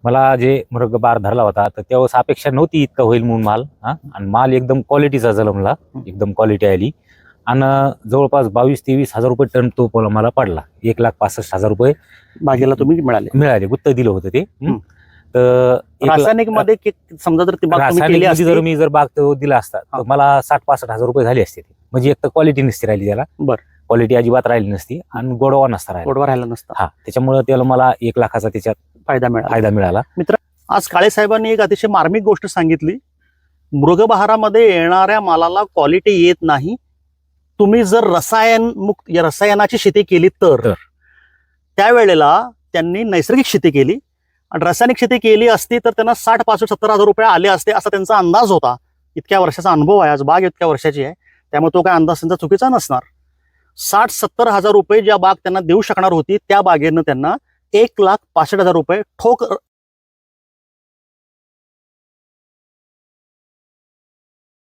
मला जे मृगबार धरला होता तर त्यावेळेस अपेक्षा नव्हती इतका होईल म्हणून माल. आणि माल एकदम क्वालिटीचा जलमला, एकदम क्वालिटी आली. आणि जवळपास 22-23 हजार रुपये टन तो मला पडला. 1,65,000 रुपये बागेला तुम्ही मिळाले, गुत्त दिलं होतं ते. तर रासायनिक मध्ये समजा जर ती बाग तुम्ही केली रासायनिक असती, जर मी जर बाग तो दिला असता तर मला 60-65 हजार रुपये झाले असते. म्हणजे एक तर क्वालिटी नसती राहिली त्याला, बरं. क्वालिटी अजिबात राहिली नसती आणि गोडवा नसता राहिला. गोडवा राहिला नसता. हा, त्याच्यामुळे त्याला मला 1 लाखाचा त्याच्यात फायदा मिळाला. मित्र, आज काळे साहेबांनी एक अतिशय मार्मिक गोष्ट सांगितली. मृगबहारामध्ये येणाऱ्या मालाला क्वालिटी येत नाही. तुम्ही जर रसायनाची शेती केली तर त्यावेळेला त्यांनी नैसर्गिक शेती केली आणि रासायनिक शेती केली असती तर त्यांना 60-65-70 हजार रुपये आले असते असा त्यांचा अंदाज होता. इतक्या वर्षाचा अनुभव आहे, आज बाग इतक्या वर्षाची आहे, त्यामुळे तो काय अंदाज त्यांचा चुकीचा नसणार. 60-70 हजार रुपये ज्या बाग त्यांना देऊ शकणार होती त्या बागेनं त्यांना 1,65,000 रुपये ठोक